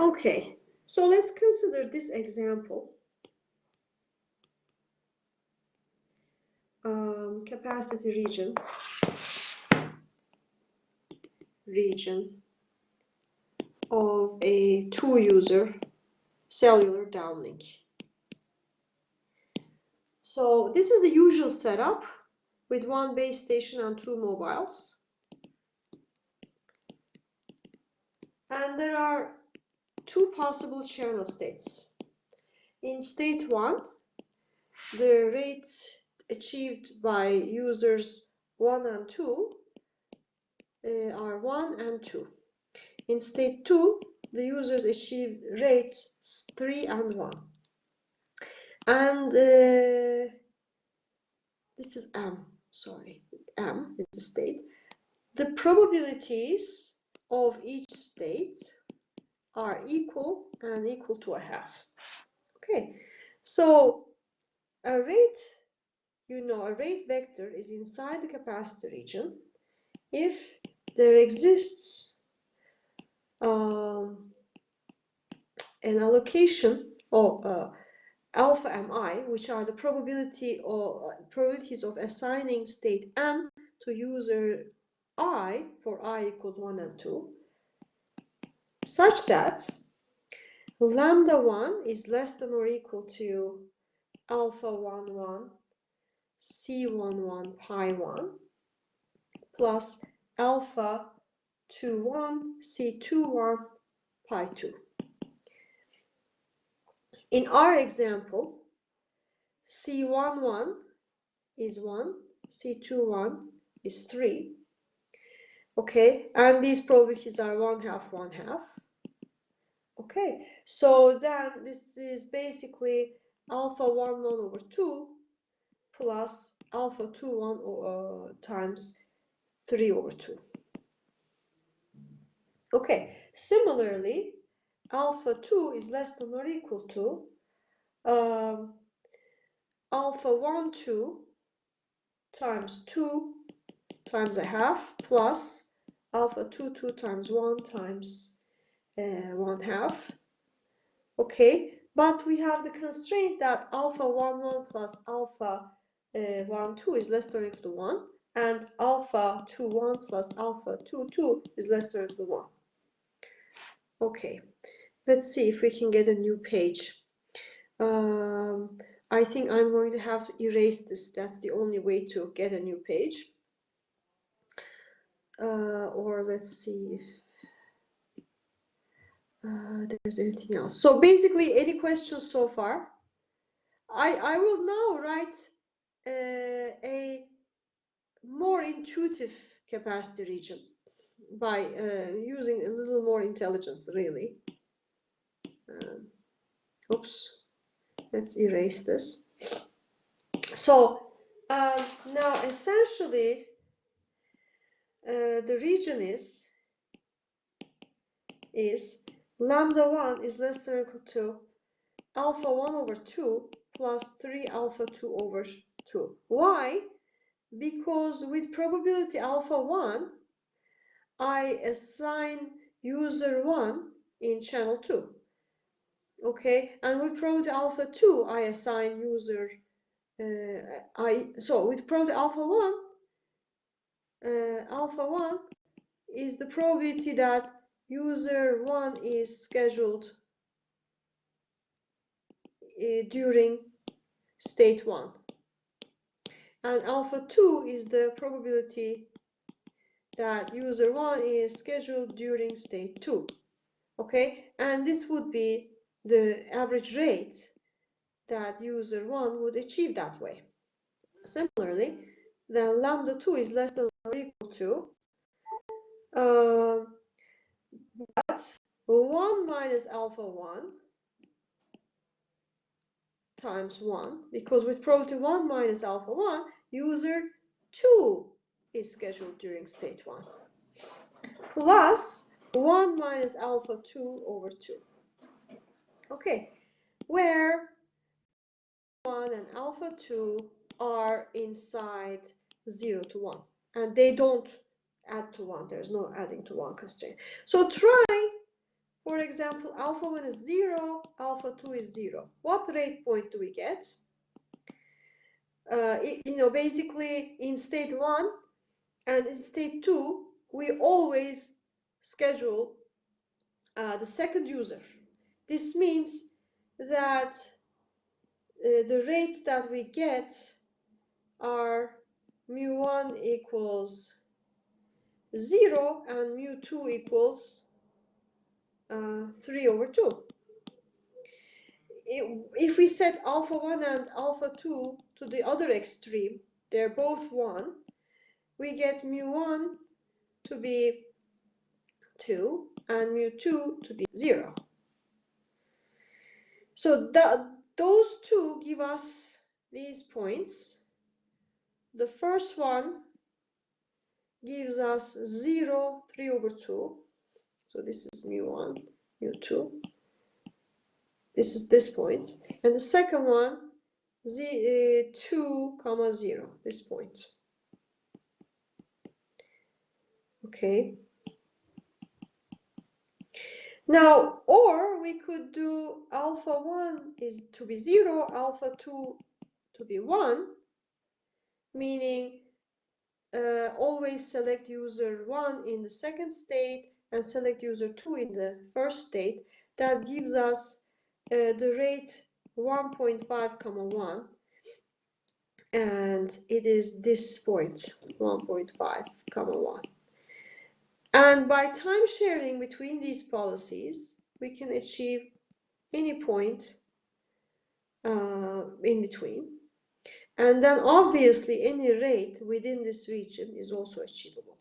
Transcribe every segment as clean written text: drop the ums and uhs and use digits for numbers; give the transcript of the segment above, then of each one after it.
Okay, so let's consider this example. Capacity region of a 2-user cellular downlink. So this is the usual setup with 1 base station and 2 mobiles. And there are 2 possible channel states. In state 1, the rates achieved by users 1 and 2 are 1 and 2. In state 2, the users achieve rates 3 and 1. And this is M, sorry, M is the state. The probabilities of each state are equal and equal to a half. Okay, so a rate, a rate vector is inside the capacitor region if there exists an allocation of alpha mi, which are the probabilities of assigning state m to user I for I equals 1 and 2, such that lambda 1 is less than or equal to alpha 1 1 c1 1 pi 1 plus alpha 2 1 c2 1 pi 2. In our example, c1 1 is 1, c2 1 is 3. Okay, and these probabilities are 1/2 1/2. Okay, so then this is basically alpha 1 1 over 2 plus alpha 2 1 times 3 over 2. Okay, similarly, alpha 2 is less than or equal to alpha 1 2 times 2 times a half plus alpha 2 2 times 1 times 1/2. Okay, but we have the constraint that alpha 1 1 plus alpha 1 2 is less than or equal to 1, and alpha 2 1 plus alpha 2 2 is less than or equal to 1. Okay, let's see if we can get a new page. I think I'm going to have to erase this. That's the only way to get a new page. Or let's see if there's anything else. So basically, any questions so far? I will now write a more intuitive capacity region by using a little more intelligence, really. Oops, let's erase this. So now essentially the region is lambda 1 is less than or equal to alpha 1 over 2 plus 3 alpha 2 over 2. Why? Because with probability alpha 1, I assign user 1 in channel 2. Okay, and with probability alpha 2, I assign user so with probability alpha 1 is the probability that user 1 is scheduled during state 1, and alpha 2 is the probability that user 1 is scheduled during state 2. Okay, and this would be the average rate that user 1 would achieve that way. Similarly, then lambda 2 is less than or equal to but 1 minus alpha 1 times 1, because with probability 1 minus alpha 1, user 2 is scheduled during state 1, plus 1 minus alpha 2 over 2. Okay, where 1 and alpha 2 are inside 0 to 1, and they don't add to 1. There's no adding to 1 constraint. So try For example, alpha 1 is 0, alpha 2 is 0. What rate point do we get? Basically in state 1 and in state 2, we always schedule the second user. This means that the rates that we get are mu1 equals 0 and mu2 equals 3 over 2. If we set alpha 1 and alpha 2 to the other extreme, they're both 1, we get mu1 to be 2 and mu2 to be 0. So those two give us these points. The first one gives us 0, 3 over 2. So this is mu1, mu2. This is this point. And the second one, 2, 0, this point. Okay. Now, or we could do alpha 1 is to be 0, alpha 2 to be 1, meaning always select user 1 in the second state and select user 2 in the first state. That gives us the rate 1.5, 1, and it is this point, 1.5, 1. And by time sharing between these policies, we can achieve any point in between. And then obviously any rate within this region is also achievable.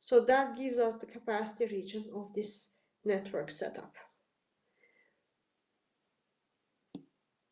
So that gives us the capacity region of this network setup.